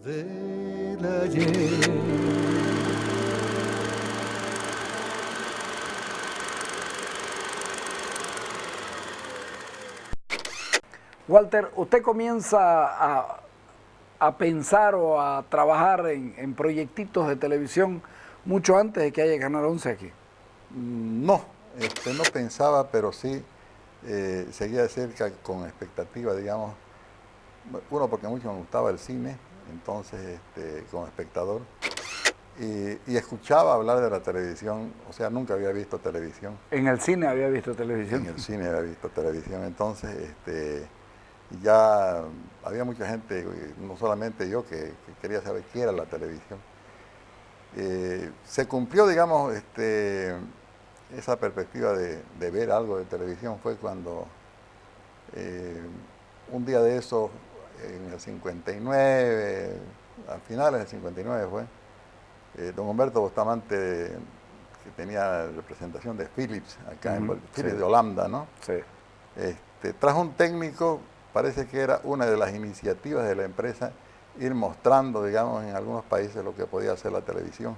del ayer. Walter, usted comienza a pensar o a trabajar en proyectitos de televisión mucho antes de que haya Canal 11 aquí. No, no pensaba, pero sí seguía de cerca con expectativa, digamos. Uno, porque mucho me gustaba el cine, entonces como espectador, y escuchaba hablar de la televisión, o sea, nunca había visto televisión. En el cine había visto televisión. En el cine había visto televisión, entonces ya había mucha gente, no solamente yo, que quería saber qué era la televisión. Se cumplió, digamos, esa perspectiva de ver algo de televisión fue cuando un día de eso, en el 59, a finales del 59 fue, don Humberto Bustamante, que tenía representación de Philips, acá en Philips Sí. de Holanda, ¿no? Sí. Trajo un técnico, parece que era una de las iniciativas de la empresa, ir mostrando, digamos, en algunos países lo que podía hacer la televisión.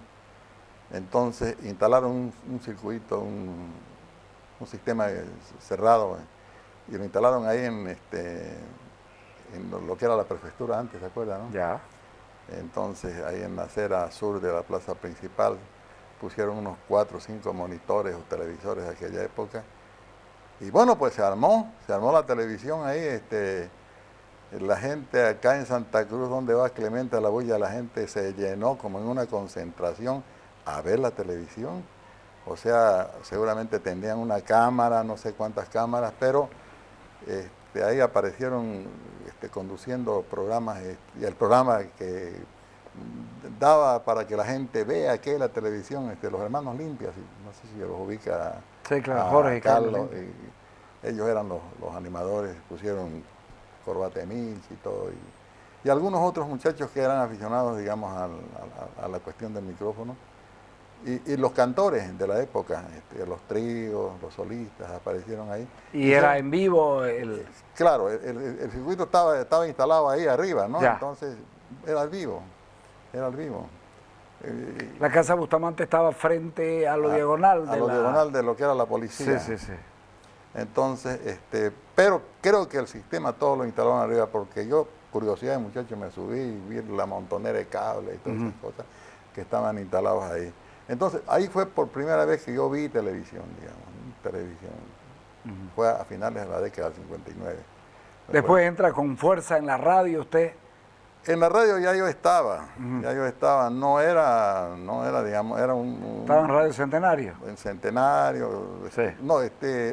Entonces instalaron un circuito, un sistema cerrado, y lo instalaron ahí en lo que era la prefectura antes, ¿se acuerda, no? Ya. Entonces ahí en la acera sur de la plaza principal pusieron unos 4 o 5 monitores o televisores de aquella época. Y bueno, pues se armó la televisión ahí. La gente acá en Santa Cruz, donde va Clemente a la Bulla, la gente se llenó como en una concentración a ver la televisión. O sea, seguramente tenían una cámara, no sé cuántas cámaras, pero ahí aparecieron conduciendo programas, y el programa que daba para que la gente vea que la televisión, los hermanos Limpias, no sé si los ubica. Sí, claro, A Jorge y Carlos, Carlos. ellos eran los animadores, pusieron Corbate Milch y todo, y algunos otros muchachos que eran aficionados, digamos, a la cuestión del micrófono, y los cantores de la época, los tríos, los solistas, aparecieron ahí. Y era en vivo Claro, el circuito estaba instalado ahí arriba, ¿no? Ya. Entonces, era al vivo, era al vivo. La casa Bustamante estaba frente a lo diagonal a lo diagonal de lo que era la policía. Sí, sí, sí. Entonces, pero creo que el sistema todo lo instalaron arriba, porque yo, curiosidad de muchacho, me subí y vi la montonera de cables y todas esas cosas que estaban instalados ahí. Entonces, ahí fue por primera vez que yo vi televisión, digamos, televisión. Fue a finales de la década del 59. Después entra con fuerza en la radio usted. En la radio ya yo estaba, no era, digamos, era Estaba en Radio Centenario. en Centenario. Sí. No,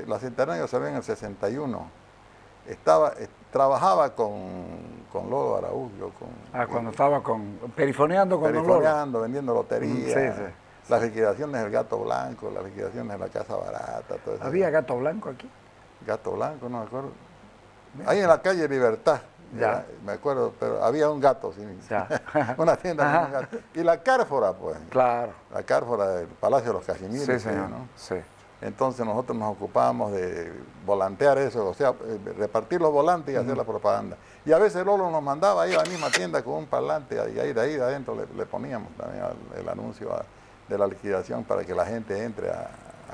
la Centenario salió en el 61. Trabajaba con Lolo Araújo. Cuando estaba perifoneando con Don Lolo. Perifoneando, vendiendo lotería. Sí, sí. Las liquidaciones del Gato Blanco, las liquidaciones de la Casa Barata, todo eso. ¿Había Gato Blanco aquí? Gato Blanco, no me acuerdo. Ahí en la calle Libertad. Ya. Me acuerdo, pero había un gato, sí. Ya. Una tienda con un gato. Y la Cárfora, pues. Claro. La Cárfora del Palacio de los Casimires. Sí, señor. ¿no? Sí. Entonces nosotros nos ocupábamos de volantear eso, o sea, repartir los volantes y hacer la propaganda. Y a veces Lolo nos mandaba ahí a la misma tienda con un parlante, y ahí de adentro le poníamos también el anuncio de la liquidación para que la gente entre a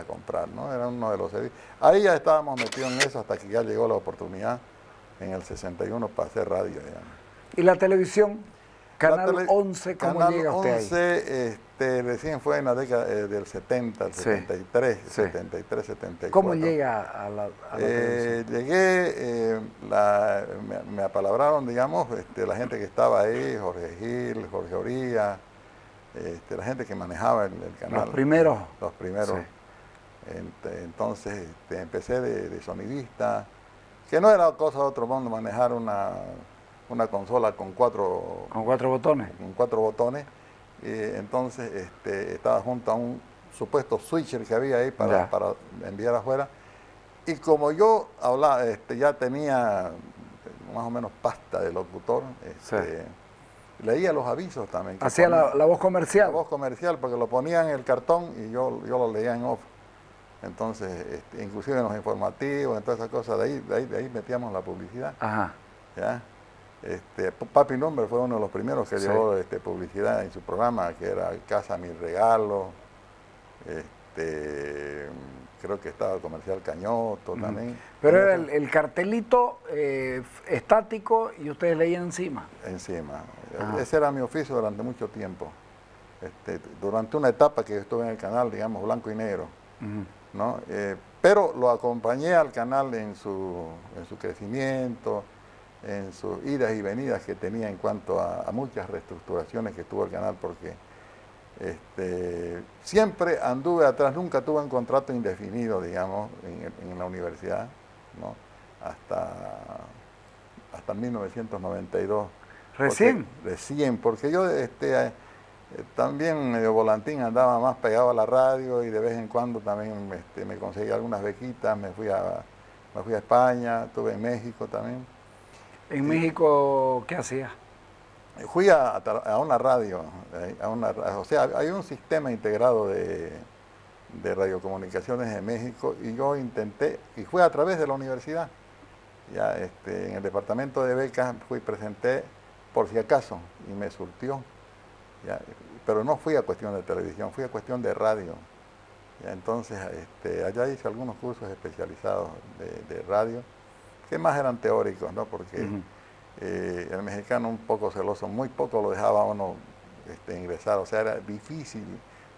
comprar, ¿no? Era uno de los servicios. Ahí ya estábamos metidos en eso hasta que ya llegó la oportunidad en el 61 para hacer radio. Digamos. ¿Y la televisión? Canal 11, ¿cómo Canal llega usted 11, ahí? Recién fue en la década del 70, el 73, sí. 73, 74. ¿Cómo llega a la televisión? Llegué, me apalabraron, digamos, la gente que estaba ahí, Jorge Gil, Jorge Oría, la gente que manejaba el canal. Los primeros. Los primeros. Sí. Entonces empecé de sonidista, que no era cosa de otro mundo manejar una consola con cuatro botones. Con 4 botones. Entonces estaba junto a un supuesto switcher que había ahí para enviar afuera. Y como yo hablaba, ya tenía más o menos pasta de locutor, leía los avisos también. Hacía la voz comercial. La voz comercial, porque lo ponía en el cartón y yo lo leía en off. Entonces, inclusive en los informativos, en todas esas cosas, de ahí metíamos la publicidad. Ajá. ¿Ya? Papi Number fue uno de los primeros que Sí. llevó publicidad en su programa, que era Casa Mi Regalo. Creo que estaba el Comercial Cañoto también. Pero era el cartelito estático y ustedes leían encima. Encima. Ajá. Ese era mi oficio durante mucho tiempo. Durante una etapa que yo estuve en el canal, digamos, blanco y negro, ¿no? Pero lo acompañé al canal en su crecimiento, en sus idas y venidas que tenía en cuanto a muchas reestructuraciones que tuvo el canal, porque siempre anduve atrás, nunca tuve un contrato indefinido, digamos, en la universidad, ¿no? Hasta 1992. ¿Recién? Recién, porque yo también medio volantín, andaba más pegado a la radio y de vez en cuando también me conseguí algunas bequitas, me fui a España, estuve en México también. ¿En México qué hacía? Fui a una radio, o sea, hay un sistema integrado de radiocomunicaciones en México y yo intenté, y fue a través de la universidad, ya en el departamento de becas fui y presenté por si acaso y me surtió, ya, pero no fui a cuestión de televisión, fui a cuestión de radio. Ya, entonces allá hice algunos cursos especializados de radio, que más eran teóricos, ¿no? Porque el mexicano un poco celoso, muy poco lo dejaba a uno ingresar, o sea, era difícil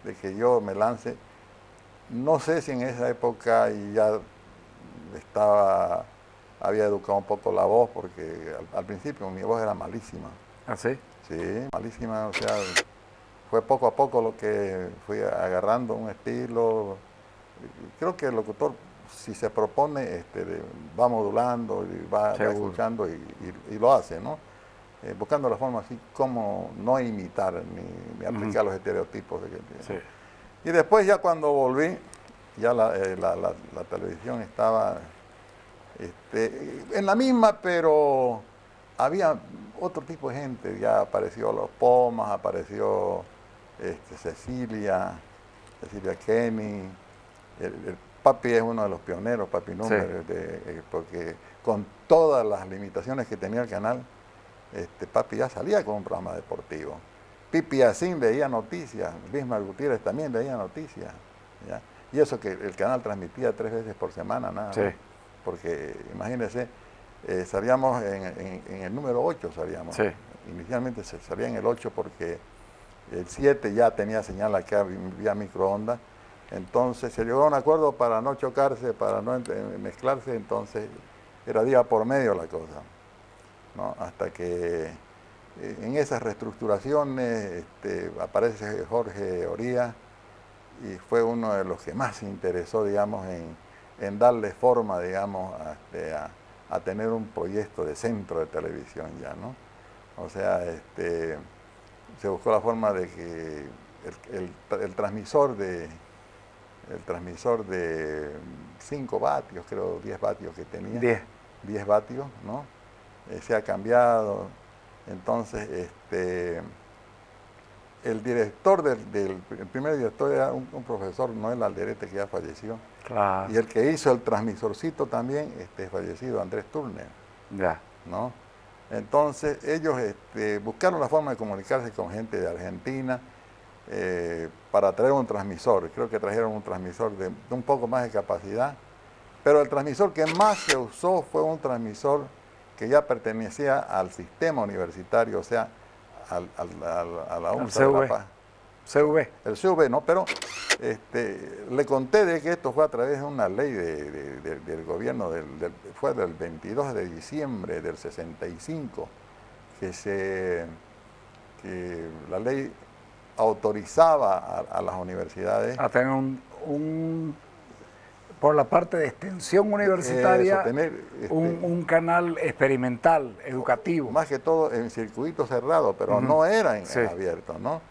de que yo me lance. No sé si en esa época ya había educado un poco la voz, porque al principio mi voz era malísima. ¿Ah, sí? Sí, malísima, o sea, fue poco a poco lo que fui agarrando un estilo. Creo que el locutor, si se propone, va modulando y va escuchando y lo hace, ¿no? Buscando la forma así como no imitar ni aplicar los estereotipos. Sí. Y después ya cuando volví, ya la televisión estaba en la misma, pero había otro tipo de gente. Ya apareció Los Pomas, apareció Cecilia Kenny. El Papi es uno de los pioneros, Papi Number, porque con todas las limitaciones que tenía el canal, Papi ya salía con un programa deportivo. Pipi Yacín leía noticias, Bismar Gutiérrez también leía noticias, ¿ya? Y eso que el canal transmitía 3 veces por semana, nada más. Porque imagínense, salíamos en el número 8, salíamos. Sí. Inicialmente se salía en el 8 porque el 7 ya tenía señal acá vía microondas. Entonces se llegó a un acuerdo para no chocarse, para no mezclarse, entonces era día por medio la cosa, ¿no? Hasta que en esas reestructuraciones aparece Jorge Oría y fue uno de los que más se interesó, digamos, en darle forma, digamos, a tener un proyecto de centro de televisión ya, ¿no? O sea, se buscó la forma de que el transmisor de 5 vatios, creo 10 vatios que tenía, 10 vatios, ¿no? Se ha cambiado. Entonces, el director el primer director era un profesor, Noel Alderete, que ya falleció. Claro. Y el que hizo el transmisorcito también, fallecido, Andrés Turner. Ya. ¿No? Entonces, ellos buscaron la forma de comunicarse con gente de Argentina, para traer un transmisor. Creo que trajeron un transmisor de un poco más de capacidad, pero el transmisor que más se usó fue un transmisor que ya pertenecía al sistema universitario, o sea, a la UNSA de La Paz. CV. El CV, ¿no? Pero le conté de que esto fue a través de una ley del gobierno, fue del 22 de diciembre del 65, que la ley autorizaba a las universidades a tener por la parte de extensión universitaria, tener, un canal experimental, educativo. Más que todo en circuito cerrado, pero no era en abierto, ¿no?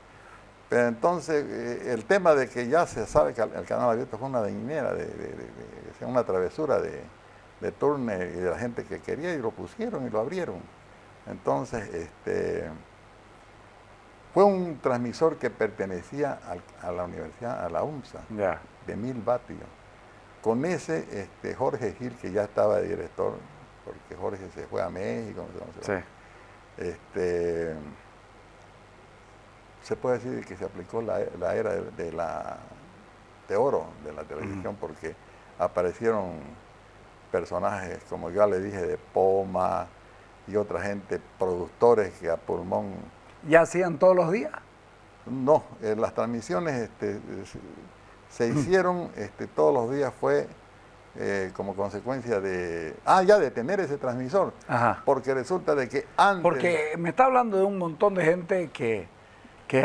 Pero entonces el tema de que ya se sabe que el canal abierto fue una dañinera, una travesura de Turner y de la gente que quería, y lo pusieron y lo abrieron. Entonces, fue un transmisor que pertenecía a la universidad, a la UNSA, de 1000 vatios. Con ese Jorge Gil, que ya estaba de director, porque Jorge se fue a México, se puede decir que se aplicó la era de oro de la televisión, porque aparecieron personajes, como ya le dije, de Poma y otra gente, productores que a pulmón. ¿Ya hacían todos los días? No, las transmisiones se hicieron todos los días, fue como consecuencia de tener ese transmisor. Ajá. Porque resulta de que antes... Porque me está hablando de un montón de gente que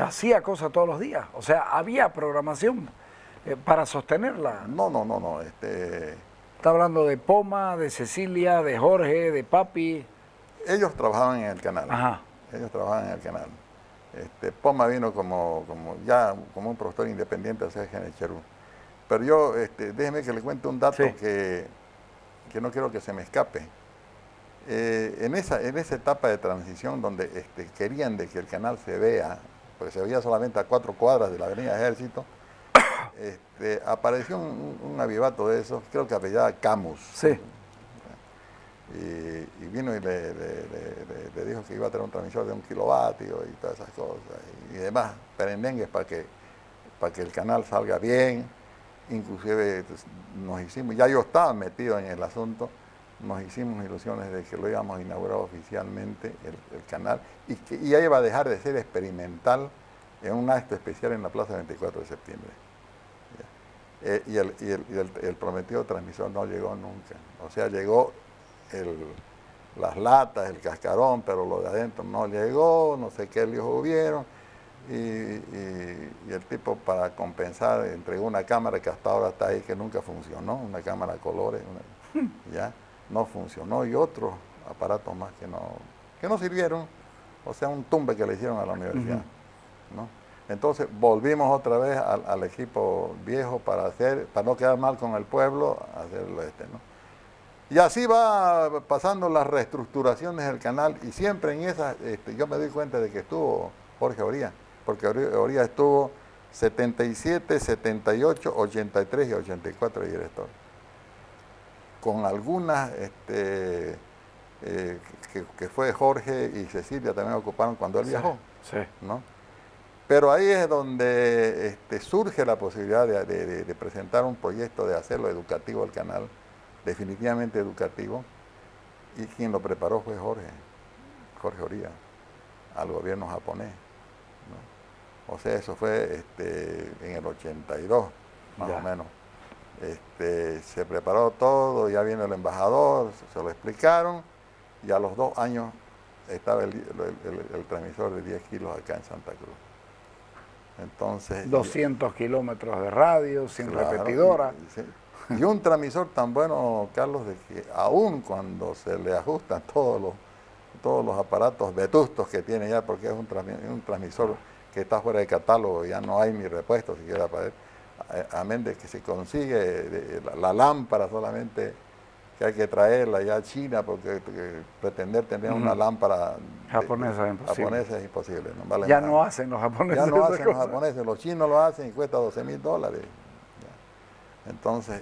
hacía cosas todos los días. O sea, había programación para sostenerla. No. Está hablando de Poma, de Cecilia, de Jorge, de Papi. Ellos trabajaban en el canal. Ajá. Ellos trabajaban en el canal. Poma vino como un productor independiente a hacer el Cherú. Pero yo, déjeme que le cuente un dato, sí, que no quiero que se me escape. En esa etapa de transición donde querían de que el canal se vea, porque se veía solamente a 4 cuadras de la Avenida Ejército, apareció un avivato de esos, creo que apellidaba Camus. Sí. Y vino y le dijo que iba a tener un transmisor de 1 kilovatio y todas esas cosas y demás, perendengues para que el canal salga bien. Inclusive nos hicimos, ya yo estaba metido en el asunto, nos hicimos ilusiones de que lo íbamos a inaugurar oficialmente el canal y que ya iba a dejar de ser experimental en un acto especial en la Plaza 24 de septiembre. Y el prometido transmisor no llegó nunca. O sea, llegó las latas, el cascarón, pero lo de adentro no llegó, no sé qué líos hubieron. Y el tipo, para compensar, entregó una cámara que hasta ahora está ahí, que nunca funcionó, una cámara a colores, ya no funcionó, y otros aparatos más que no sirvieron, o sea, un tumbe que le hicieron a la universidad, ¿no? Entonces volvimos otra vez al equipo viejo para no quedar mal con el pueblo, hacerlo ¿no? Y así va pasando las reestructuraciones del canal, y siempre en esas, yo me doy cuenta de que estuvo Jorge Oría, porque Oría estuvo 77, 78, 83 y 84 de director. Con algunas que fue Jorge y Cecilia también ocuparon cuando él viajó, sí, ¿no? Pero ahí es donde surge la posibilidad de presentar un proyecto de hacerlo educativo al canal, definitivamente educativo, y quien lo preparó fue Jorge Oría, al gobierno japonés, ¿no? O sea, eso fue en el 82, más o menos. Se preparó todo, ya vino el embajador, se lo explicaron, y a los 2 años estaba el transmisor de 10 kilos acá en Santa Cruz. Entonces, 200 kilómetros de radio, sin repetidora. Y un transmisor tan bueno, Carlos, de que aún cuando se le ajustan todos los aparatos vetustos que tiene ya, porque es un transmisor que está fuera de catálogo, ya no hay ni repuesto siquiera para él, amén de que se consigue la lámpara solamente, que hay que traerla ya a China, porque pretender tener una lámpara japonesa es imposible. No vale ya nada. No hacen los japoneses. Ya no hacen los japoneses, los chinos lo hacen y cuesta $12,000. Entonces,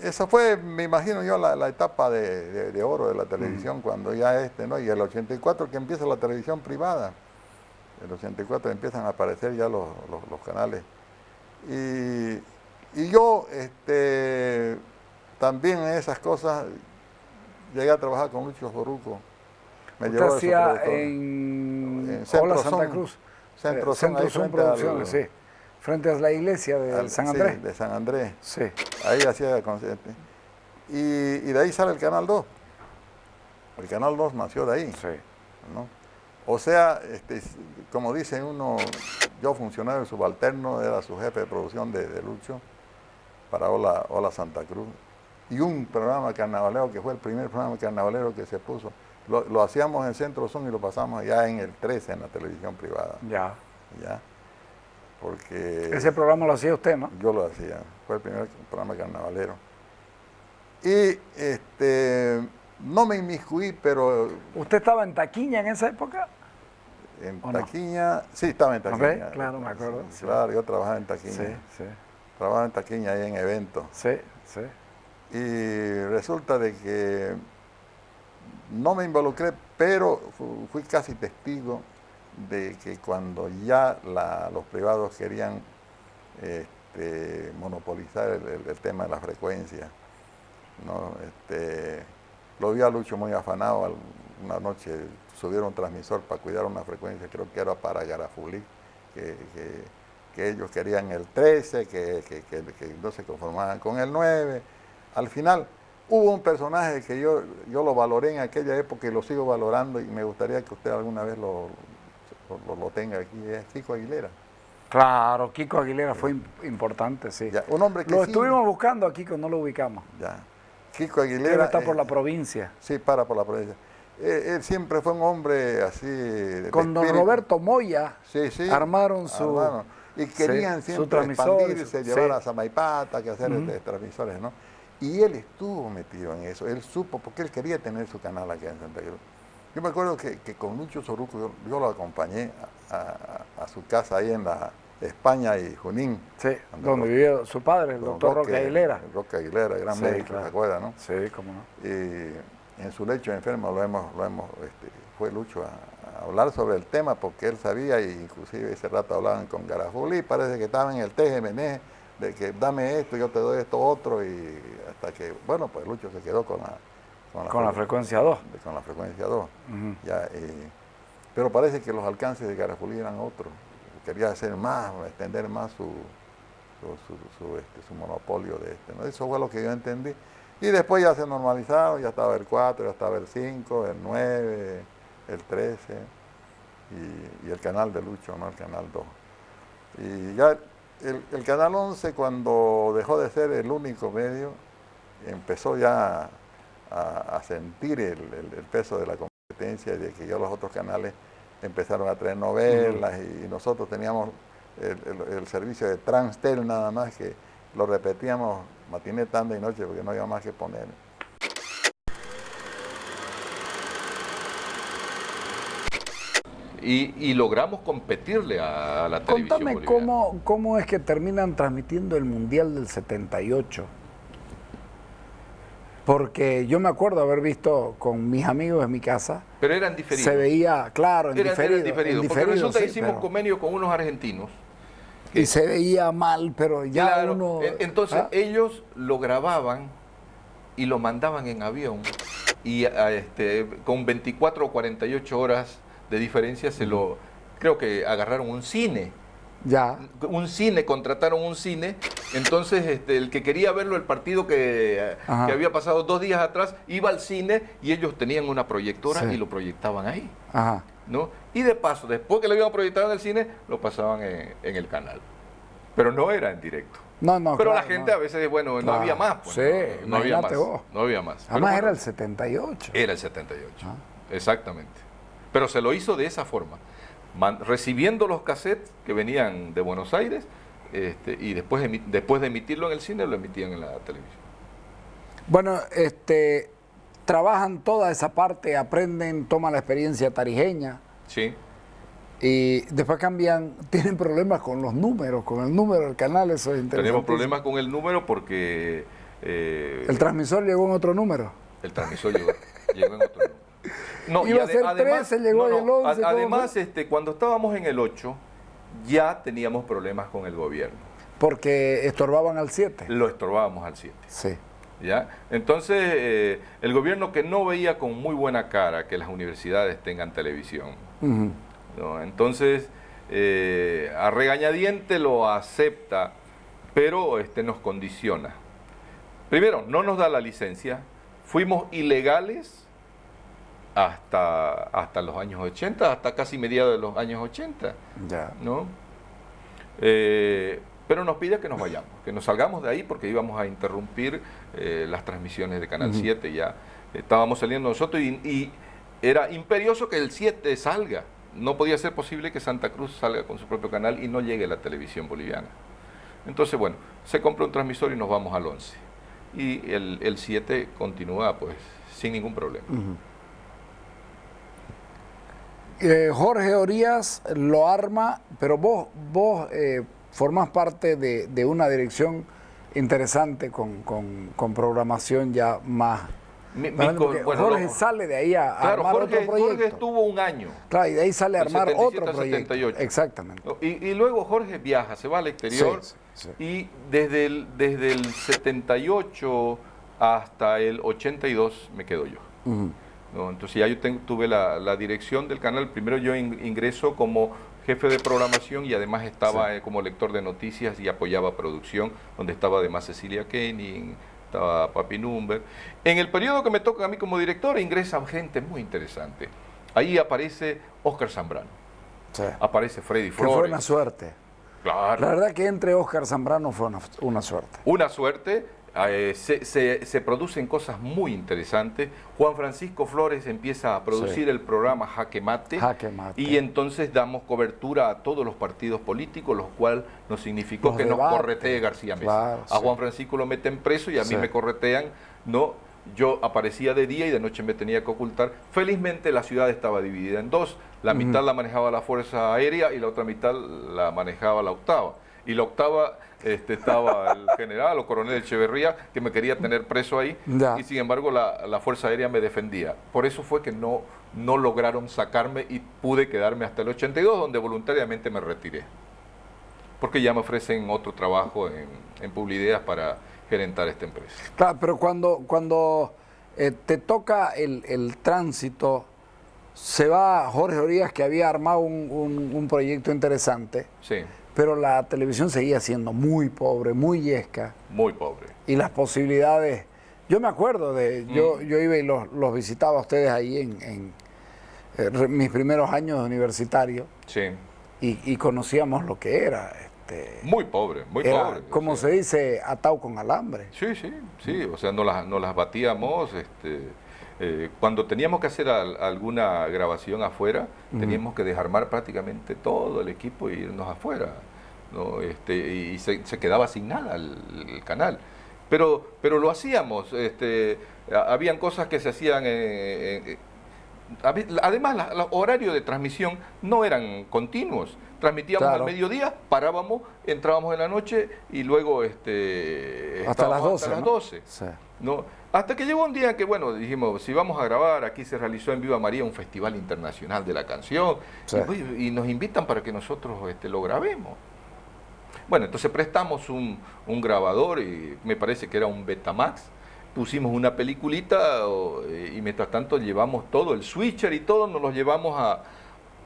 esa fue, me imagino yo, la etapa de oro de la televisión, cuando ya ¿no? Y el 84 que empieza la televisión privada. En el 84 empiezan a aparecer ya los canales. Y yo también en esas cosas llegué a trabajar con Lucho Joruco. ¿Usted hacía en Hola Santa Cruz? Centro Son Producciones, sí. Frente a la iglesia de San Andrés. Sí, de San Andrés. Sí. Ahí hacía conciertos. Y de ahí sale el Canal 2. El Canal 2 nació de ahí. Sí. ¿No? O sea, como dice uno, yo funcionario subalterno, era su jefe de producción de Lucho para Hola Santa Cruz. Y un programa carnavalero que fue el primer programa carnavalero que se puso. Lo hacíamos en Centro Son y lo pasamos ya en el 13 en la televisión privada. Ya. Porque ese programa lo hacía usted, ¿no? Yo lo hacía, fue el primer programa carnavalero. Y no me inmiscuí, pero... ¿Usted estaba en Taquiña en esa época? En Taquiña, no? Sí, estaba en Taquiña. Okay, claro, me acuerdo. Sí, claro, yo trabajaba en Taquiña. Sí. Trabajaba en Taquiña ahí en eventos. Sí. Y resulta de que no me involucré, pero fui casi testigo de que cuando ya los privados querían monopolizar el tema de la frecuencia, ¿no? Lo vi a Lucho muy afanado, una noche subieron un transmisor para cuidar una frecuencia, creo que era para Garafulí, que ellos querían el 13, que no se conformaban con el 9. Al final hubo un personaje que yo lo valoré en aquella época y lo sigo valorando y me gustaría que usted alguna vez lo tenga aquí, es Kiko Aguilera. Claro, Kiko Aguilera fue importante, sí. Ya, un hombre que lo sí, estuvimos buscando a Kiko, no lo ubicamos. Ya. Kiko Aguilera Debe estar por la provincia. Sí, por la provincia. Él siempre fue un hombre así... Con don Roberto Moya sí, armaron su... Y querían siempre expandirse, llevar a Samaipata, que hacer transmisores, ¿no? Y él estuvo metido en eso, él supo, porque él quería tener su canal aquí en Santa Cruz. Yo me acuerdo que con Lucho Soruco yo lo acompañé a su casa ahí en la España y Junín. Sí, donde vivía su padre, el doctor Roque Aguilera. Roque Aguilera, gran médico, claro. ¿se acuerda, no? Sí, cómo no. Y en su lecho de enfermo fue Lucho a hablar sobre el tema porque él sabía, y inclusive ese rato hablaban con Garafulí, parece que estaba en el TGMN, de que dame esto, yo te doy esto otro, y hasta que, bueno, pues Lucho se quedó con la frecuencia 2. Con la frecuencia 2. Ya, pero parece que los alcances de Garafulí eran otros. Quería hacer más, extender más su monopolio de ¿no? Eso fue lo que yo entendí. Y después ya se normalizaron, ya estaba el 4, ya estaba el 5, el 9, el 13 y el canal de Lucho, ¿no? El canal 2. Y ya el canal 11, cuando dejó de ser el único medio, empezó ya a sentir el peso de la competencia y de que ya los otros canales empezaron a traer novelas y nosotros teníamos el servicio de Transtel nada más, que lo repetíamos matiné, tanda y noche porque no había más que poner. Y logramos competirle a la televisión Contame boliviana. cómo es que terminan transmitiendo el Mundial del 78. Porque yo me acuerdo haber visto con mis amigos en mi casa. Pero eran diferidos. Se veía, claro, en diferido. Porque resulta que sí, hicimos convenio con unos argentinos. Y se veía mal, pero ya claro, uno... entonces ellos lo grababan y lo mandaban en avión. Y con 24 o 48 horas de diferencia creo que agarraron un cine. Ya. Contrataron un cine, entonces el que quería verlo, el partido que había pasado 2 días atrás, iba al cine y ellos tenían una proyectora y lo proyectaban ahí. Ajá. ¿No? Y de paso, después que lo iban a proyectar en el cine, lo pasaban en el canal. Pero no era en directo. No, pero claro, la gente a veces, bueno, no había más. Pues, sí, no había más. Vos. No había más. Además pero, era el 78. Era el 78, exactamente. Pero se lo hizo de esa forma. Recibiendo los cassettes que venían de Buenos Aires y después de emitirlo en el cine, lo emitían en la televisión. Bueno, trabajan toda esa parte, aprenden, toman la experiencia tarijeña. Sí. Y después tienen problemas con los números, con el número del canal, eso es interesante. Tenemos problemas con el número porque... ¿El transmisor llegó en otro número? El transmisor llegó en otro número. No, iba a ser 13, llegó el 11. Además, cuando estábamos en el 8, ya teníamos problemas con el gobierno. Porque estorbaban al 7. Lo estorbábamos al 7. Sí. ¿Ya? Entonces, el gobierno, que no veía con muy buena cara que las universidades tengan televisión, ¿no? Entonces, a regañadiente lo acepta, pero nos condiciona. Primero, no nos da la licencia, fuimos ilegales hasta los años 80, hasta casi mediados de los años 80, ¿no? Pero nos pide que nos vayamos, que nos salgamos de ahí porque íbamos a interrumpir las transmisiones de Canal 7, ya estábamos saliendo nosotros y era imperioso que el 7 salga. No podía ser posible que Santa Cruz salga con su propio canal y no llegue la televisión boliviana. Entonces, bueno, se compra un transmisor y nos vamos al 11. Y el 7 continúa pues sin ningún problema. Jorge Orías lo arma, pero vos formás parte de una dirección interesante con programación ya más Porque Jorge sale de ahí a armar otro proyecto. Jorge estuvo un año. Claro, y de ahí sale a armar otro 77 proyecto. 78. Exactamente. Y luego Jorge viaja, se va al exterior, Sí. y desde el 78 hasta el 82 me quedo yo. ¿No? Entonces ya yo tuve la dirección del canal. Primero yo ingreso como jefe de programación y además estaba como lector de noticias y apoyaba producción, donde estaba además Cecilia Koenig, estaba Papi Number. En el periodo que me toca a mí como director ingresa gente muy interesante. Ahí aparece Óscar Zambrano, aparece Freddy Flores. Que fue una suerte. Claro. La verdad que entre Óscar Zambrano fue una suerte. Una suerte. Se producen cosas muy interesantes. Juan Francisco Flores empieza a producir el programa Jaque Mate, y entonces damos cobertura a todos los partidos políticos, lo cual nos significó los que debates. Nos corretee García Mesa. Claro, a Juan Francisco lo meten preso y a mí me corretean. No, yo aparecía de día y de noche me tenía que ocultar. Felizmente la ciudad estaba dividida en dos. La mitad la manejaba la Fuerza Aérea y la otra mitad la manejaba la Octava. Y la Octava estaba el general o coronel Echeverría, que me quería tener preso ahí, y sin embargo la Fuerza Aérea me defendía. Por eso fue que no lograron sacarme y pude quedarme hasta el 82, donde voluntariamente me retiré. Porque ya me ofrecen otro trabajo en Publideas para gerentar esta empresa. Claro, pero cuando te toca el tránsito, se va Jorge Orías, que había armado un proyecto interesante. Sí. Pero la televisión seguía siendo muy pobre, muy yesca. Muy pobre. Y las posibilidades... Yo me acuerdo yo iba y los visitaba a ustedes ahí en mis primeros años universitarios. Sí. Y conocíamos lo que era. Muy pobre, muy era, pobre. como se dice, atado con alambre. Sí. O sea, no las batíamos. Cuando teníamos que hacer alguna grabación afuera, teníamos que desarmar prácticamente todo el equipo e irnos afuera, ¿no? Y se quedaba sin nada el canal. Pero lo hacíamos. Habían cosas que se hacían. Además, los horarios de transmisión no eran continuos. Transmitíamos al mediodía, parábamos, entrábamos en la noche y luego hasta las 12. Hasta las 12. Sí. ¿No? Hasta que llegó un día que, bueno, dijimos, si vamos a grabar, aquí se realizó en Viva María un festival internacional de la canción, y nos invitan para que nosotros lo grabemos. Bueno, entonces prestamos un grabador, y me parece que era un Betamax, pusimos una peliculita, y mientras tanto llevamos todo, el switcher y todo, nos lo llevamos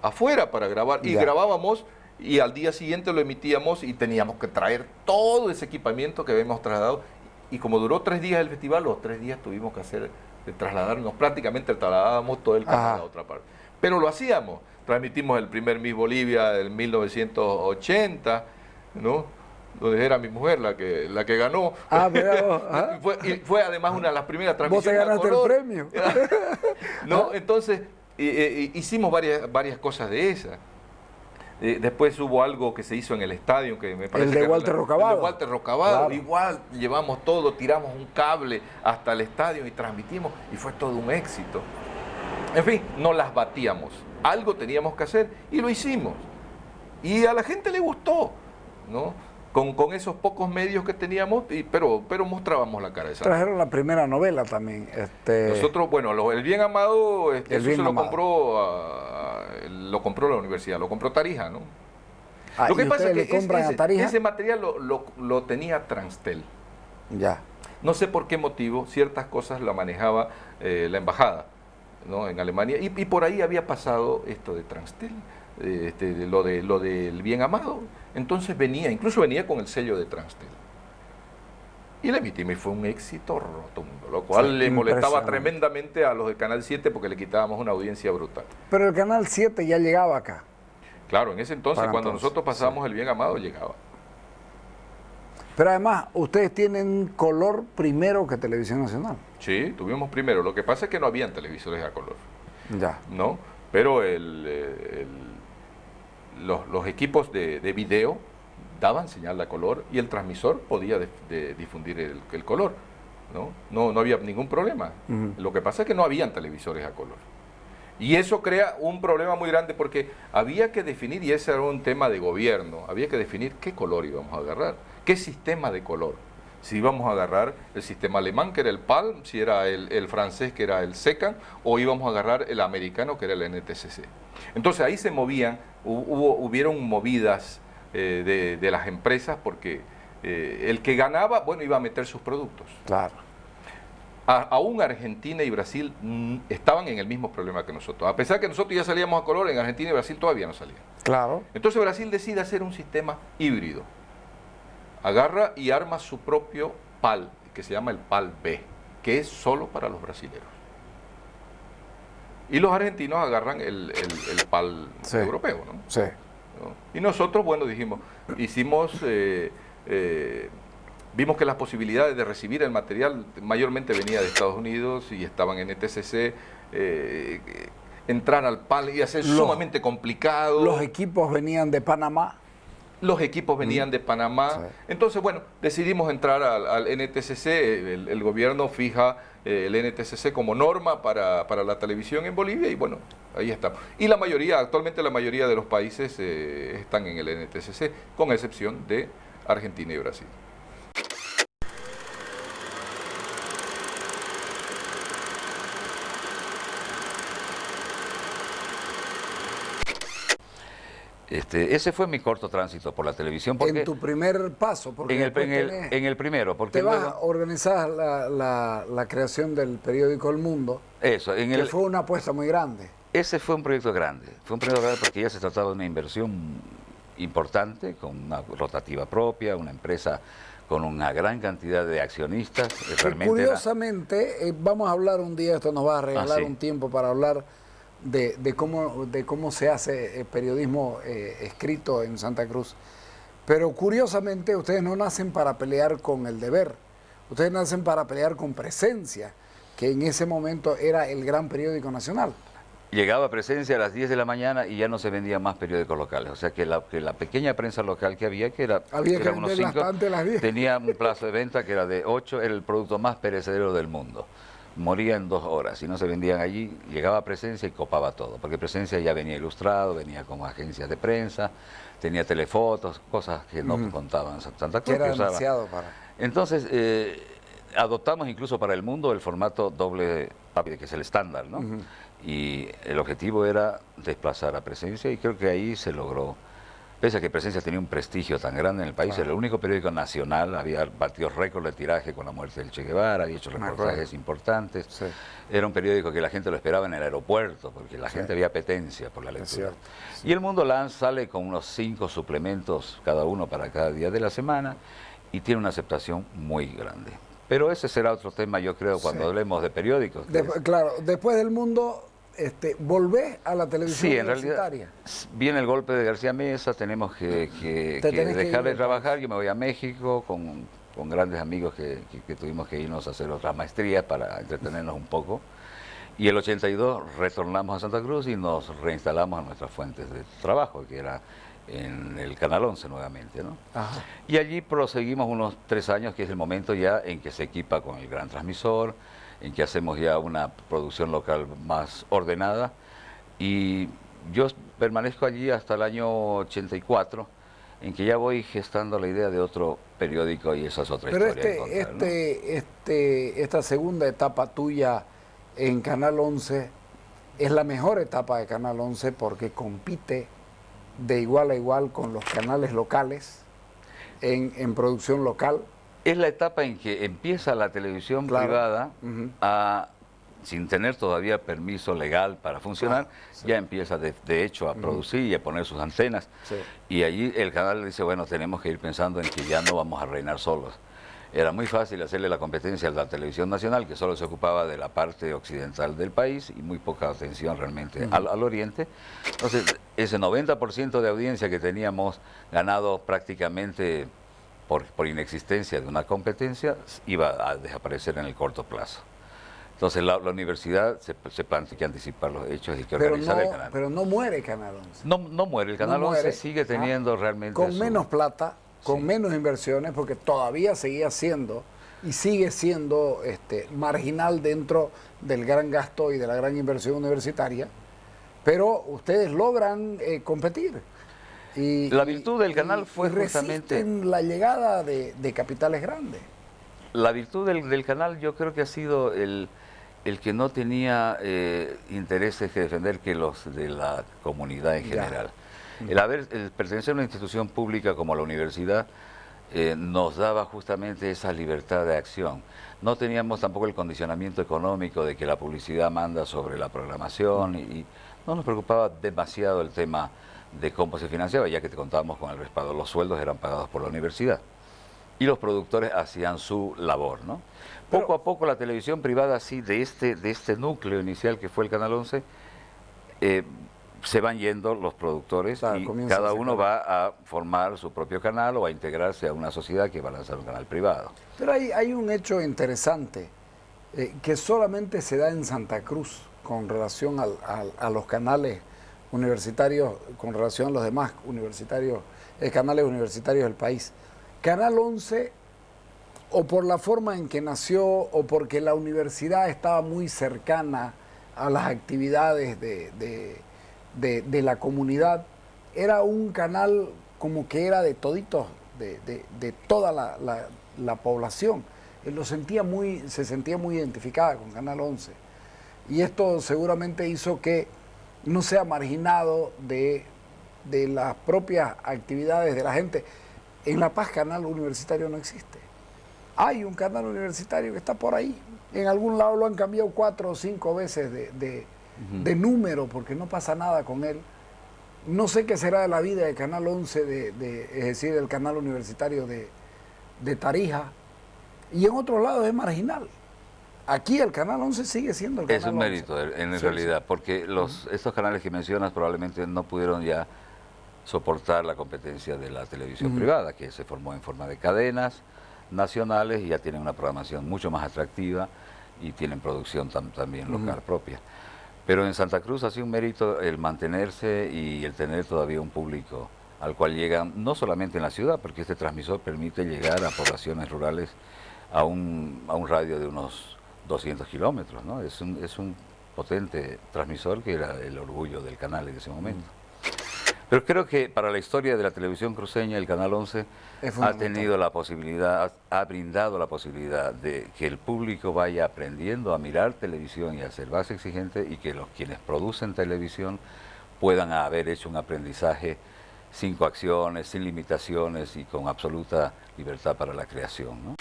afuera para grabar, y grabábamos, y al día siguiente lo emitíamos, y teníamos que traer todo ese equipamiento que habíamos trasladado. Y como duró 3 días el festival, los 3 días tuvimos que trasladarnos, prácticamente trasladábamos todo el canal a otra parte. Pero lo hacíamos. Transmitimos el primer Miss Bolivia del 1980, ¿no? Donde era mi mujer la que ganó. Pero fue además una de las primeras transmisiones. ¿Vos te ganaste el premio? ¿No? Entonces, hicimos varias cosas de esas. Después hubo algo que se hizo en el estadio, que me parece el de Walter Rocabado. El de Walter Rocabado, claro. Igual llevamos todo, tiramos un cable hasta el estadio y transmitimos, y fue todo un éxito. En fin, no las batíamos, algo teníamos que hacer y lo hicimos. Y a la gente le gustó, ¿no? Con esos pocos medios que teníamos, pero mostrábamos la cara de esa. Trajeron la primera novela también. Nosotros, bueno, El Bien Amado, El Bien Amado. Lo compró la universidad, lo compró Tarija, ¿no? Lo que pasa es que ese material lo tenía Transtel. Ya. No sé por qué motivo, ciertas cosas la manejaba la embajada, ¿no? En Alemania, y por ahí había pasado esto de Transtel, lo del Bien Amado. Entonces incluso venía con el sello de Transtel. Y la emitimos y fue un éxito rotundo, lo cual le molestaba tremendamente a los de Canal 7 porque le quitábamos una audiencia brutal. Pero el Canal 7 ya llegaba acá. Claro, en ese entonces, cuando nosotros pasamos El Bien Amado, llegaba. Pero además, ustedes tienen color primero que Televisión Nacional. Sí, tuvimos primero. Lo que pasa es que no habían televisores a color. Ya. ¿No? Pero los equipos de video daban señal a color y el transmisor podía difundir el color, ¿no? No había ningún problema. Lo que pasa es que no habían televisores a color. Y eso crea un problema muy grande porque había que definir, y ese era un tema de gobierno, había que definir qué color íbamos a agarrar, qué sistema de color. Si íbamos a agarrar el sistema alemán, que era el PALM, si era el francés, que era el SECAN, o íbamos a agarrar el americano, que era el NTCC. Entonces ahí se movían, hubieron movidas de las empresas, porque el que ganaba, bueno, iba a meter sus productos. Claro. Aún Argentina y Brasil estaban en el mismo problema que nosotros. A pesar que nosotros ya salíamos a color, en Argentina y Brasil todavía no salían. Claro. Entonces Brasil decide hacer un sistema híbrido. Agarra y arma su propio PAL, que se llama el PAL B, que es solo para los brasileros. Y los argentinos agarran el PAL europeo, ¿no? Sí. ¿No? Y nosotros, bueno, hicimos, vimos que las posibilidades de recibir el material mayormente venía de Estados Unidos y estaban en ETCC, entrar al PAL iba a ser sumamente complicado. Los equipos venían de Panamá. Los equipos venían de Panamá. Sí. Entonces, bueno, decidimos entrar al NTCC. El gobierno fija el NTCC como norma para la televisión en Bolivia y bueno, ahí estamos. Y actualmente la mayoría de los países están en el NTCC, con excepción de Argentina y Brasil. Ese fue mi corto tránsito por la televisión. Porque En tu primer paso, porque en el primero. Porque te vas luego, a organizar la creación del periódico El Mundo, eso, que fue una apuesta muy grande. ese fue un proyecto grande. Fue un proyecto grande porque ya se trataba de una inversión importante, con una rotativa propia, una empresa con una gran cantidad de accionistas. Curiosamente, vamos a hablar un día, esto nos va a regalar sí. un tiempo para hablar de cómo se hace periodismo escrito en Santa Cruz. Pero curiosamente ustedes no nacen para pelear con El Deber, ustedes nacen para pelear con Presencia, que en ese momento era el gran periódico nacional. Llegaba Presencia a las 10 de la mañana y ya no se vendían más periódicos locales. O sea que la pequeña prensa local que había Había que unos vender 5, bastante a las 10. tenía un plazo de venta que era de 8, era el producto más perecedero del mundo. Moría en 2 horas y no se vendían allí. Llegaba Presencia y copaba todo, porque Presencia ya venía ilustrado, venía con agencias de prensa, tenía telefotos, cosas que no contaban Santa Cruz. Que era usaba. demasiado para... Entonces, adoptamos incluso para El Mundo el formato doble papel, que es el estándar, ¿no? Y el objetivo era desplazar a Presencia y creo que ahí se logró. Pese a que Presencia tenía un prestigio tan grande en el país, era el único periódico nacional, había batido récord de tiraje con la muerte del Che Guevara, había hecho reportajes importantes. Sí. Era un periódico que la gente lo esperaba en el aeropuerto, porque la gente había apetencia por la lectura. cierto. Y El Mundo sale con unos 5 suplementos cada uno para cada día de la semana y tiene una aceptación muy grande. Pero ese será otro tema, yo creo, cuando hablemos de periódicos. Claro, después del Mundo, volvés a la televisión Sí, en universitaria. realidad viene el golpe de García Mesa, tenemos que dejar de trabajar, yo me voy a México con grandes amigos que tuvimos que irnos a hacer otras maestrías para entretenernos un poco. Y el 82 retornamos a Santa Cruz y nos reinstalamos a nuestras fuentes de trabajo, que era en el Canal 11 nuevamente, ¿no? Ajá. Y allí proseguimos unos 3 años, que es el momento ya en que se equipa con el gran transmisor, en que hacemos ya una producción local más ordenada. Y yo permanezco allí hasta el año 84, en que ya voy gestando la idea de otro periódico y esa es otra Pero historia. a contar, ¿no? esta segunda etapa tuya en Canal 11 es la mejor etapa de Canal 11 porque compite de igual a igual con los canales locales en producción local. Es la etapa en que empieza la televisión privada sin tener todavía permiso legal para funcionar, ya empieza de hecho a producir y a poner sus antenas. Sí. Y allí el canal dice, bueno, tenemos que ir pensando en que ya no vamos a reinar solos. Era muy fácil hacerle la competencia a la televisión nacional, que solo se ocupaba de la parte occidental del país y muy poca atención realmente al oriente. Entonces, ese 90% de audiencia que teníamos ganado prácticamente por inexistencia de una competencia, iba a desaparecer en el corto plazo. Entonces la universidad se plantea que anticipar los hechos y que organizar el canal. Pero no muere Canal 11. No muere, el Canal 11 sigue teniendo realmente... Con menos plata, con menos inversiones, porque todavía seguía siendo y sigue siendo marginal dentro del gran gasto y de la gran inversión universitaria, pero ustedes logran competir. La virtud del canal fue justamente la llegada de capitales grandes. La virtud del canal yo creo que ha sido el que no tenía intereses que defender que los de la comunidad en Ya. general. El pertenecer a una institución pública como la universidad nos daba justamente esa libertad de acción. No teníamos tampoco el condicionamiento económico de que la publicidad manda sobre la programación y no nos preocupaba demasiado el tema de cómo se financiaba, ya que te contábamos con el respaldo. Los sueldos eran pagados por la universidad y los productores hacían su labor, ¿no? Poco a poco la televisión privada, así de este núcleo inicial que fue el Canal 11, se van yendo los productores Claro, y comienza cada a uno separar. va a formar su propio canal o a integrarse a una sociedad que va a lanzar un canal privado. Pero hay un hecho interesante que solamente se da en Santa Cruz con relación a los canales universitarios, con relación a los demás universitarios, canales universitarios del país. Canal 11, o por la forma en que nació, o porque la universidad estaba muy cercana a las actividades de la comunidad, era un canal como que era de toditos, de toda la población. Se sentía muy identificada con Canal 11. Y esto seguramente hizo que no sea marginado de las propias actividades de la gente. En La Paz, canal universitario no existe. Hay un canal universitario que está por ahí. En algún lado lo han cambiado 4 o 5 veces de número porque no pasa nada con él. No sé qué será de la vida de Canal 11, es decir, el canal universitario de Tarija. Y en otros lados es marginal. Aquí el Canal 11 sigue siendo el Canal 11. Es un mérito en realidad, porque estos canales que mencionas probablemente no pudieron ya soportar la competencia de la televisión privada, que se formó en forma de cadenas nacionales y ya tienen una programación mucho más atractiva y tienen producción también local propia. Pero en Santa Cruz ha sido un mérito el mantenerse y el tener todavía un público al cual llegan, no solamente en la ciudad, porque este transmisor permite llegar a poblaciones rurales a un radio de unos 200 kilómetros, ¿no? Es un potente transmisor que era el orgullo del canal en ese momento. Pero creo que para la historia de la televisión cruceña, el Canal 11 ha tenido la posibilidad, ha brindado la posibilidad de que el público vaya aprendiendo a mirar televisión y a ser más exigente y que quienes producen televisión puedan haber hecho un aprendizaje sin coacciones, sin limitaciones y con absoluta libertad para la creación, ¿no?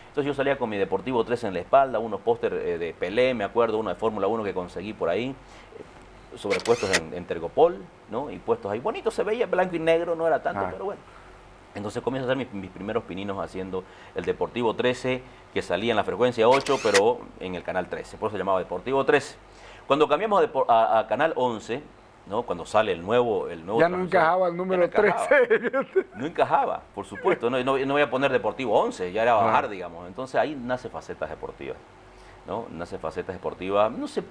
Entonces yo salía con mi Deportivo 3 en la espalda, unos póster de Pelé, me acuerdo, uno de Fórmula 1 que conseguí por ahí, sobrepuestos en Tergopol, ¿no? Y puestos ahí, bonito, se veía blanco y negro, no era tanto, pero bueno. Entonces comienzo a hacer mis primeros pininos haciendo el Deportivo 13, que salía en la frecuencia 8, pero en el canal 13, por eso se llamaba Deportivo 13. Cuando cambiamos a canal 11, ¿no? Cuando sale el nuevo ya no encajaba el número 13. No encajaba, por supuesto. No voy a poner Deportivo 11, ya era bajar, digamos. Entonces ahí nace Facetas Deportivas, ¿no? Nace Facetas Deportivas. No sé,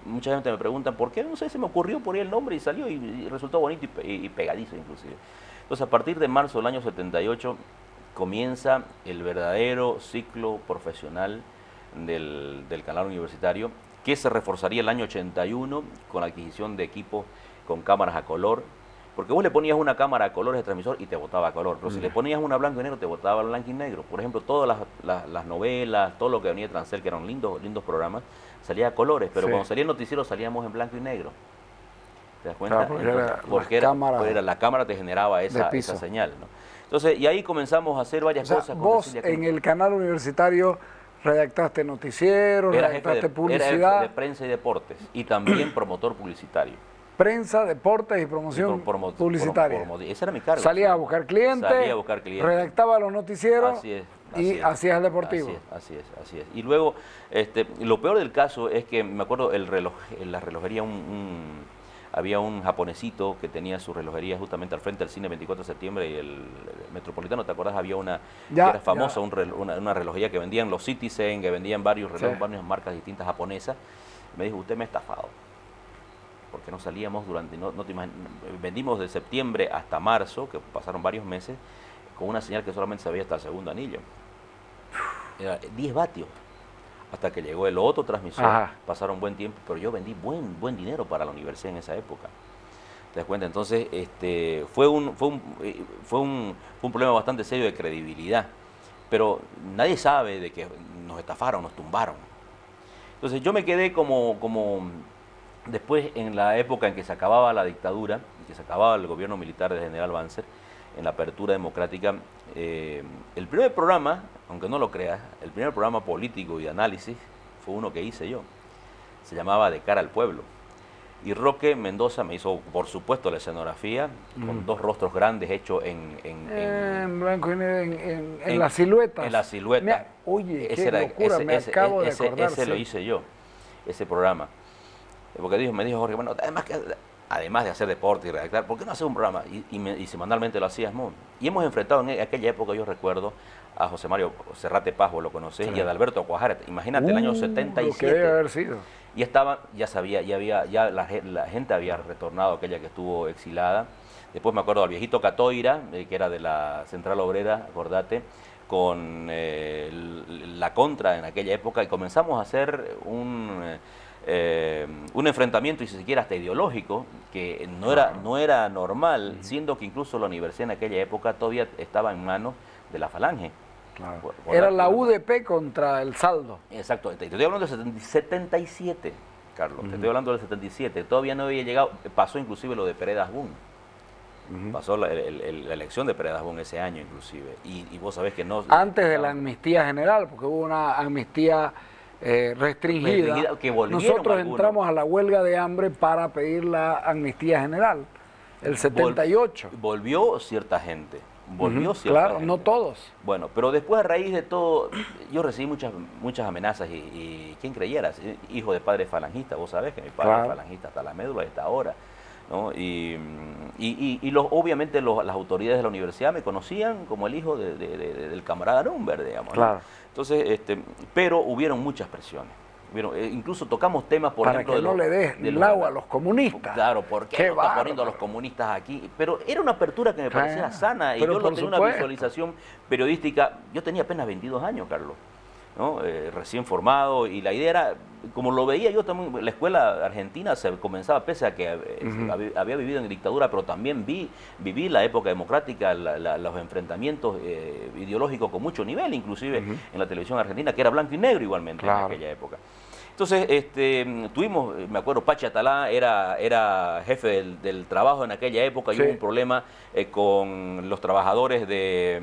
mucha gente me pregunta por qué, no sé, se me ocurrió por ahí el nombre y salió y resultó bonito y pegadizo inclusive. Entonces a partir de marzo del año 78 comienza el verdadero ciclo profesional del canal universitario, que se reforzaría el año 81 con la adquisición de equipos con cámaras a color, porque vos le ponías una cámara a color de transmisor y te botaba a color, pero si le ponías una blanco y negro te botaba blanco y negro. Por ejemplo, todas las novelas, todo lo que venía de Transel, que eran lindos programas, salía a colores, pero cuando salía el noticiero salíamos en blanco y negro. ¿Te das cuenta? Porque la cámara te generaba esa señal, ¿no? Entonces, y ahí comenzamos a hacer varias cosas. Vos en el canal universitario redactaste noticieros, redactaste publicidad. Era jefe de prensa y deportes y también promotor publicitario. Prensa, deportes y promoción publicitaria. Ese era mi cargo. Salía a buscar clientes, redactaba los noticieros hacías el deportivo. Así es. Y luego, lo peor del caso es que me acuerdo en la relojería había un japonesito que tenía su relojería justamente al frente del cine 24 de septiembre y el Metropolitano, ¿te acuerdas? Había una que era famosa, una relojería que vendían los Citizen, que vendían varios relojes, varias marcas distintas japonesas. Me dijo, usted me ha estafado, porque no salíamos vendimos de septiembre hasta marzo, que pasaron varios meses, con una señal que solamente se veía hasta el segundo anillo. Era 10 vatios. Hasta que llegó el otro transmisor, pasaron buen tiempo, pero yo vendí buen dinero para la universidad en esa época. ¿Te das cuenta? Entonces, fue un problema bastante serio de credibilidad. Pero nadie sabe de que nos estafaron, nos tumbaron. Entonces yo me quedé como después, en la época en que se acababa la dictadura, en que se acababa el gobierno militar de General Banzer, en la apertura democrática, el primer programa, aunque no lo creas, el primer programa político y de análisis fue uno que hice yo. Se llamaba De cara al pueblo. Y Roque Mendoza me hizo, por supuesto, la escenografía, con dos rostros grandes hechos en blanco y negro, en las siluetas. En la silueta. Mira, oye, qué locura, me acabo de acordar. Ese lo hice yo, ese programa. Porque me dijo Jorge, bueno, además de hacer deporte y redactar, ¿por qué no hacer un programa? Y semanalmente lo hacíamos. Y hemos enfrentado en aquella época, yo recuerdo, a José Mario Serrate Paz, vos lo conocés, y a Adalberto Cuajara. Imagínate, el año 77. Lo que debe haber sido. Y estaba, ya sabía, ya la gente había retornado, aquella que estuvo exilada. Después me acuerdo al viejito Catoira, que era de la Central Obrera, acordate, con la Contra en aquella época, y comenzamos a hacer un enfrentamiento, y si se quiere hasta ideológico, que no era normal, siendo que incluso la universidad en aquella época todavía estaba en manos de la Falange. Claro. Era la UDP contra el Saldo. Exacto, te estoy hablando del 77, Carlos, te estoy hablando del 77, todavía no había llegado, pasó inclusive lo de Pereda Asbun, pasó la elección de Pereda Asbun ese año inclusive, y vos sabés que no... Antes de la amnistía general, porque hubo una amnistía restringida, que volvieron nosotros algunos. entramos a la huelga de hambre para pedir la amnistía general, el 78. Volvió cierta gente. Claro, no todos. Bueno, pero después, a raíz de todo, yo recibí muchas amenazas y ¿quién creyera? Hijo de padre falangista, vos sabés que mi padre es falangista hasta la médula de esta hora, ¿no? Obviamente las autoridades de la universidad me conocían como el hijo del camarada Nürnberg, digamos. Claro. ¿no? Entonces, pero hubieron muchas presiones. Incluso tocamos temas, por ejemplo... Para que no le des el agua a los comunistas. Claro, ¿por qué no está poniendo a los comunistas aquí? Pero era una apertura que me parecía sana, y yo tenía una visualización periodística. Yo tenía apenas 22 años, Carlos, ¿no? Recién formado, y la idea era, como lo veía yo también, la escuela argentina se comenzaba, pese a que había vivido en dictadura, pero también viví la época democrática, los enfrentamientos ideológicos con mucho nivel, inclusive en la televisión argentina, que era blanco y negro igualmente en aquella época. Entonces, tuvimos, me acuerdo, Pachi Atalá era jefe del trabajo en aquella época, y hubo un problema con los trabajadores de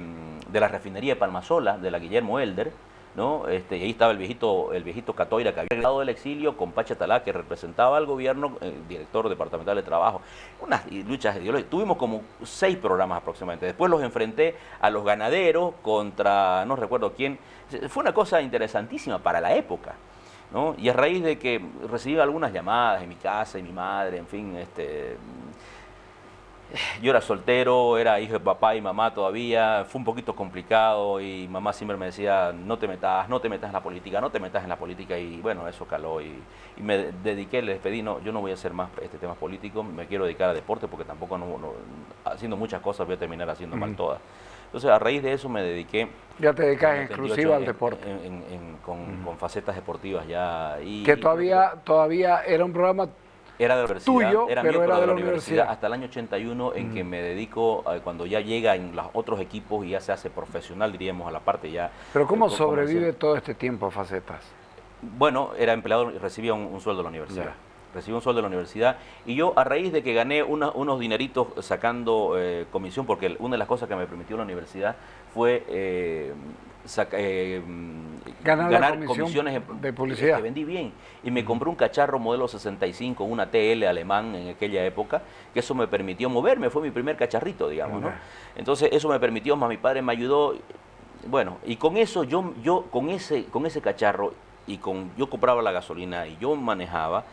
la refinería de Palmasola, de la Guillermo Elder, ¿no? Y ahí estaba el viejito Catoira, que había llegado del exilio, con Pachi Atalá, que representaba al gobierno, director departamental de trabajo. Unas luchas ideológicas. Tuvimos como 6 programas aproximadamente. Después los enfrenté a los ganaderos contra, no recuerdo quién. Fue una cosa interesantísima para la época, ¿no? Y a raíz de que recibí algunas llamadas en mi casa y mi madre, en fin, yo era soltero, era hijo de papá y mamá todavía, fue un poquito complicado, y mamá siempre me decía, no te metas en la política, no te metas en la política, y bueno, eso caló, y me dediqué, les pedí, no, yo no voy a hacer más temas políticos, me quiero dedicar a deporte, porque tampoco haciendo muchas cosas voy a terminar haciendo mal todas. Entonces, a raíz de eso me dediqué... Ya te dedicas en exclusiva al deporte. Con facetas deportivas ya. Que todavía era un programa era de la universidad, tuyo, era pero mío, era de de la la universidad, hasta el año 81, en que me dedico, cuando ya llega en los otros equipos y ya se hace profesional, diríamos, a la parte ya... ¿Pero cómo sobrevive todo este tiempo Facetas? Bueno, era empleado y recibía un sueldo de la universidad. Recibí un sueldo de la universidad, y yo, a raíz de que gané unos dineritos sacando comisión, porque una de las cosas que me permitió la universidad fue ganar comisiones de publicidad. Que vendí bien, y me compré un cacharro modelo 65, una TL alemán en aquella época, que eso me permitió moverme, fue mi primer cacharrito, digamos, ¿no? Entonces eso me permitió, más mi padre me ayudó, bueno, y con eso yo con ese cacharro, y yo compraba la gasolina y yo manejaba,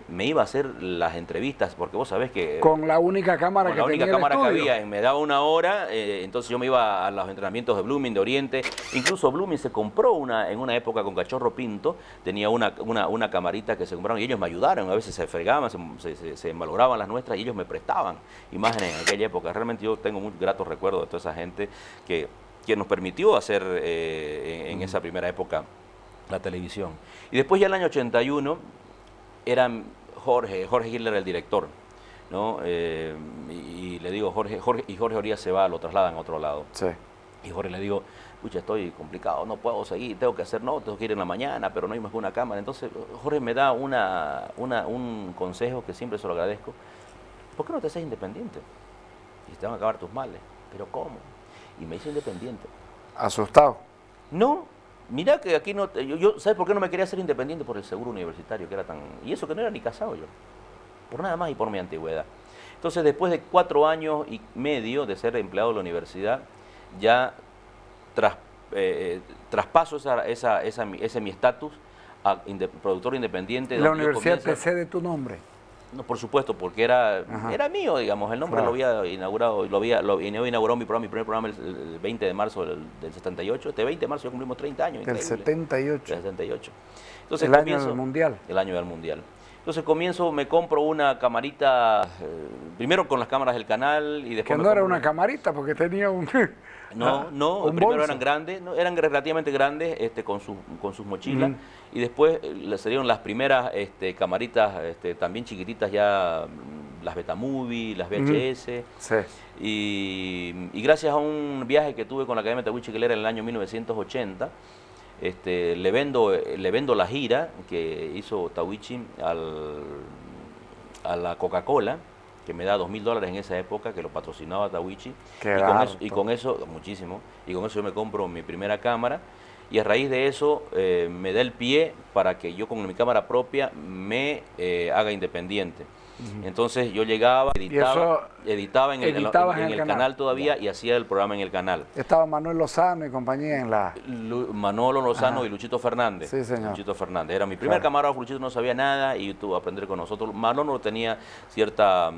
me iba a hacer las entrevistas, porque vos sabés que... Con la única cámara que tenía el estudio. había, me daba una hora, entonces yo me iba a los entrenamientos de Blooming, de Oriente. Incluso Blooming se compró en una época con Cachorro Pinto, tenía una camarita que se compraron, y ellos me ayudaron, a veces se fregaban, se malograban las nuestras, y ellos me prestaban imágenes en aquella época. Realmente yo tengo muy gratos recuerdos de toda esa gente que nos permitió hacer en esa primera época la televisión. Y después, ya en el año 81, era Jorge Hitler el director. ¿no? Y le digo, Jorge Orías se va, lo trasladan a otro lado. Sí. Y Jorge le digo, pucha, estoy complicado, no puedo seguir, tengo que hacer tengo que ir en la mañana, pero no hay más que una cámara. Entonces Jorge me da un consejo que siempre se lo agradezco. ¿Por qué no te haces independiente? Y te van a acabar tus males. ¿Pero cómo? Y me hice independiente. ¿Asustado? No, mira que aquí no... ¿Sabes por qué no me quería hacer independiente? Por el seguro universitario, que era tan... Y eso que no era ni casado yo. Por nada más y por mi antigüedad. Entonces, después de 4 años y medio de ser empleado de la universidad, ya traspaso ese mi estatus a productor independiente. ¿La donde yo universidad te comienzo... cede tu nombre? No, por supuesto, porque era mío, digamos. El nombre Claro. lo había inaugurado, inauguró mi primer programa el 20 de marzo del 78. Este 20 de marzo ya cumplimos 30 años. Del increíble. 78. Del 78. Entonces, El año del Mundial. El año del Mundial. Entonces me compro una camarita, primero con las cámaras del canal y después... Que no era una camarita porque tenía un... No, un primero bolso. eran grandes, eran relativamente grandes con sus mochilas y después se dieron las primeras camaritas también chiquititas ya, las Betamovie, las VHS. Sí. Y gracias a un viaje que tuve con la Academia Tahuichi Guilera en el año 1980, le vendo la gira que hizo Tahuichi a la Coca-Cola, que me da $2.000 en esa época, que lo patrocinaba Tahuichi. Y con eso, muchísimo, y con eso yo me compro mi primera cámara, y a raíz de eso me da el pie para que yo con mi cámara propia me haga independiente. Entonces yo llegaba, editaba en el canal todavía y hacía el programa en el canal. Estaba Manuel Lozano y compañía en la... Manolo Lozano y Luchito Fernández. Sí, señor. Luchito Fernández. Era mi primer camarógrafo. Luchito no sabía nada y tuvo que aprender con nosotros. Manolo tenía cierta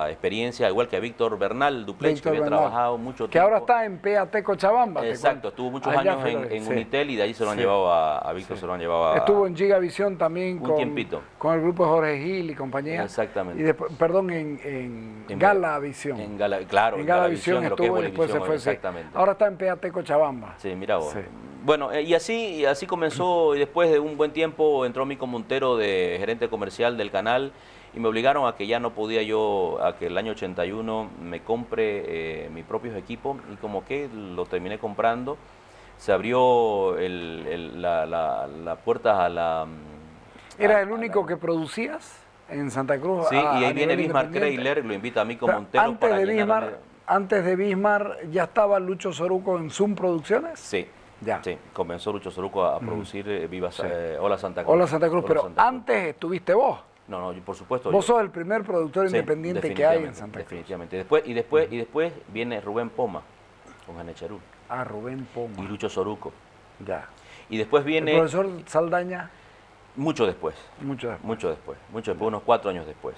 experiencia, igual que a Víctor Bernal Duplech, que había trabajado mucho tiempo. Que ahora está en PAT Cochabamba. Exacto, estuvo muchos años en Unitel y de ahí se lo han llevado a Víctor, se lo han llevado a... Estuvo en Gigavisión también un tiempito. Con el grupo Jorge Gil y compañía. Exactamente. Y después, perdón, en Galavisión. Claro, en Galavisión estuvo y después se fue. Exactamente. Ahora está en PAT Cochabamba. Sí, mira vos. Sí. Bueno, y así comenzó, y después de un buen tiempo entró mi Montero de gerente comercial del canal y me obligaron a que ya no podía yo, a que el año 81 me compre mis propios equipos y como que lo terminé comprando. Se abrió la puerta a la... ¿Era el único que producías en Santa Cruz? Sí, y ahí viene Bismar Kreiler, lo invita a mí como Montero para llenarme. Antes de Bismar, ¿ya estaba Lucho Soruco en Zoom Producciones? Sí. Ya. Sí, comenzó Lucho Soruco a producir Hola Santa Cruz. Hola Santa Cruz, pero antes estuviste vos. No, por supuesto. Vos sos el primer productor independiente que hay en Santa Cruz. Definitivamente. Y después viene Rubén Poma con Janet Charú. Ah, Rubén Poma. Y Lucho Soruco. Ya. Y después viene... ¿El profesor Saldaña? Mucho después. Mucho después, unos 4 años después.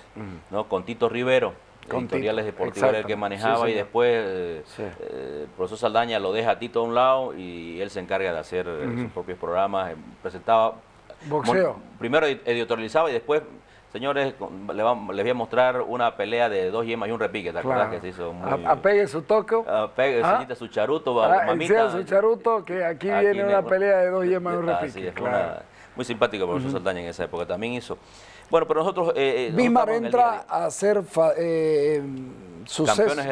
¿No? Con Tito Rivero. Con Editoriales Tito, Deportivas era el que manejaba, sí, y después el profesor Saldaña lo deja a Tito a un lado y él se encarga de hacer sus propios programas. Presentaba... Boxeo. Primero editorializaba y después... Señores, les voy a mostrar una pelea de 2 yemas y un repique, ¿te acuerdas que se hizo muy... Apegue su toque. Apegue, señorita, su charuto, mamita. Su charuto, que aquí viene una pelea de 2 yemas y un repique. Así es, muy simpático el profesor Saldaña en esa época, también hizo. Bueno, pero nosotros... Bismar entra a ser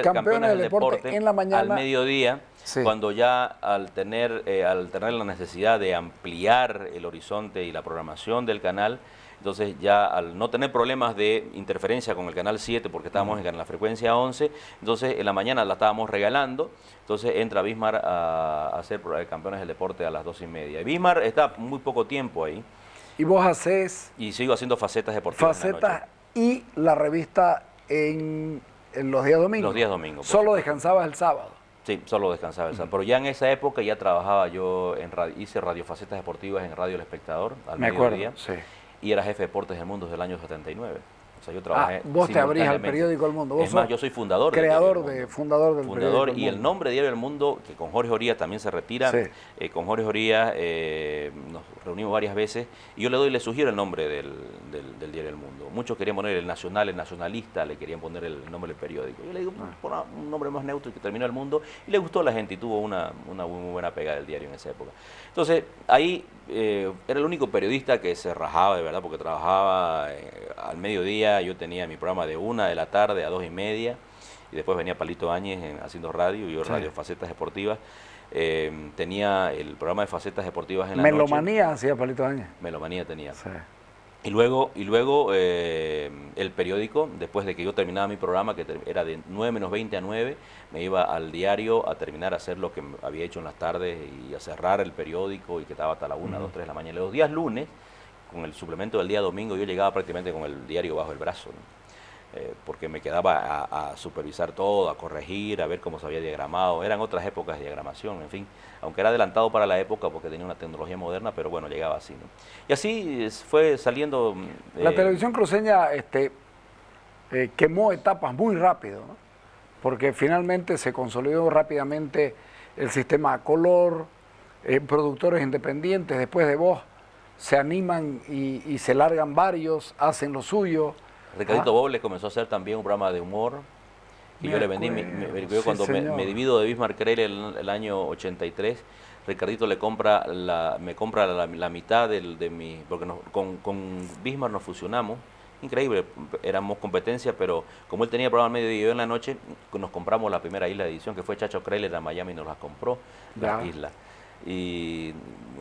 campeones del deporte en la mañana. Al mediodía, cuando ya al tener la necesidad de ampliar el horizonte y la programación del canal, entonces ya al no tener problemas de interferencia con el canal 7, porque estábamos en la frecuencia 11, entonces en la mañana la estábamos regalando, entonces entra Bismar a ser campeones del deporte a las 2:30. Y Bismar está muy poco tiempo ahí. Y vos haces... Y sigo haciendo facetas deportivas. Facetas y la revista en los días domingos. Los días domingos. Solo descansabas el sábado. Sí, solo descansaba el sábado. Pero ya en esa época ya trabajaba yo, hice radiofacetas deportivas en Radio El Espectador, al mediodía. Sí. Y era jefe de deportes del Mundo desde el año 79. O sea, yo trabajé vos te abrís al periódico El Mundo. Vos es más, yo soy fundador fundador del periódico y el nombre Diario El Mundo, que con Jorge Orías también se retira. Sí. Con Jorge Orías nos reunimos varias veces y yo le sugiero el nombre del diario El Mundo. Muchos querían poner el Nacional, el Nacionalista, le querían poner el nombre del periódico. Yo le digo, pon un nombre más neutro que terminó El Mundo, y le gustó a la gente y tuvo una muy buena pegada del diario en esa época. Entonces, ahí era el único periodista que se rajaba de verdad, porque trabajaba al mediodía, yo tenía mi programa de 1 de la tarde a 2:30, y después venía Palito Áñez haciendo radio, y yo radio Facetas Deportivas. Tenía el programa de Facetas Deportivas en la noche. Melomanía hacía Palito Áñez. Melomanía tenía. Sí. Y luego el periódico, después de que yo terminaba mi programa, que era de 9 menos 20 a 9, me iba al diario a terminar a hacer lo que había hecho en las tardes y a cerrar el periódico, y que estaba hasta la 1, 2, 3 de la mañana. Los días lunes, con el suplemento del día domingo, yo llegaba prácticamente con el diario bajo el brazo, ¿no? Porque me quedaba a supervisar todo, a corregir, a ver cómo se había diagramado. Eran otras épocas de diagramación, en fin, aunque era adelantado para la época porque tenía una tecnología moderna, pero bueno, llegaba así, ¿no? Y así fue saliendo. La televisión cruceña quemó etapas muy rápido, ¿no? Porque finalmente se consolidó rápidamente el sistema a color, productores independientes, después de vos, se animan y se largan varios, hacen lo suyo. Ricardito Bobles comenzó a hacer también un programa de humor, y yo le vendí, yo cuando me divido de Bismarck Creel el año 83, Ricardito me compra la mitad de mi, porque con Bismarck nos fusionamos, increíble, éramos competencia, pero como él tenía programa al mediodía y yo en la noche, nos compramos la primera isla de edición, que fue Chacho Creel, era Miami, y nos las compró, las islas. Y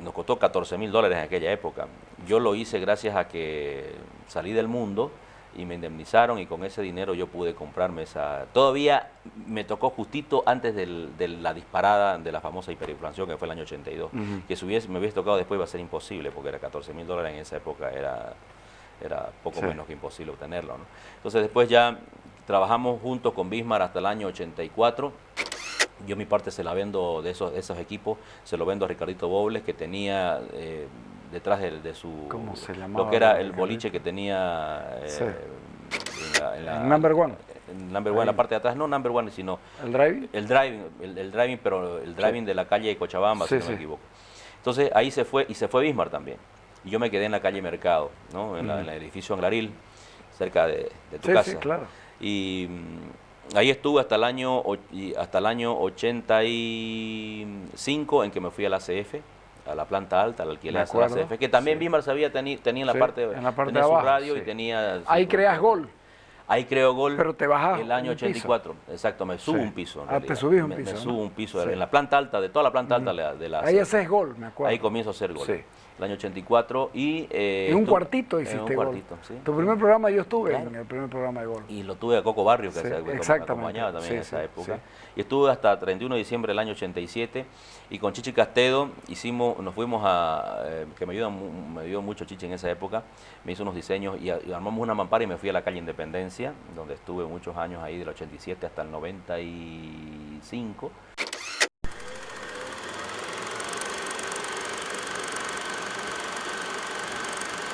nos costó $14,000 en aquella época. Yo lo hice gracias a que salí del Mundo y me indemnizaron, y con ese dinero yo pude comprarme esa. Todavía me tocó justito antes de la disparada de la famosa hiperinflación, que fue el año 82. Que si me hubiese tocado después iba a ser imposible, porque era $14,000 en esa época, era poco menos que imposible obtenerlo, ¿no? Entonces después ya trabajamos juntos con Bismarck hasta el año 84. Yo mi parte se la vendo de esos equipos, se lo vendo a Ricardito Bobles, que tenía detrás de su, ¿cómo se llamaba? Lo que era el boliche que tenía en la Number One. En Number One, en la parte de atrás, no Number One, sino ¿El driving? El driving, pero el driving de la calle Cochabamba, si no me equivoco. Entonces ahí se fue Bismarck también. Y yo me quedé en la calle Mercado, ¿no? En el edificio Anglaril, cerca de tu casa. Sí, claro. Y ahí estuve hasta el año 85, en que me fui a la ACF, a la planta alta, al alquiler de la ACF, que también Bismarck tenía en la parte de abajo, su radio, y tenía. Ahí creas Gol. Ahí creo Gol. Pero te bajas el año 84. Piso. Exacto, me subo un piso. Te subís un piso. Me subo un piso. En la planta alta, de toda la planta alta de la. Ahí haces Gol, me acuerdo. Ahí comienzo a hacer Gol. Sí. El año 84 y... en un cuartito hiciste Gol. ¿Sí? Tu primer programa, yo estuve en el primer programa de Gol. Y lo tuve a Coco Barrio, que me acompañaba también en esa época. Y estuve hasta 31 de diciembre del año 87, y con Chichi Castedo nos fuimos que me ayudó mucho Chichi en esa época, me hizo unos diseños y armamos una mampara, y me fui a la calle Independencia, donde estuve muchos años ahí, del 87 hasta el 95.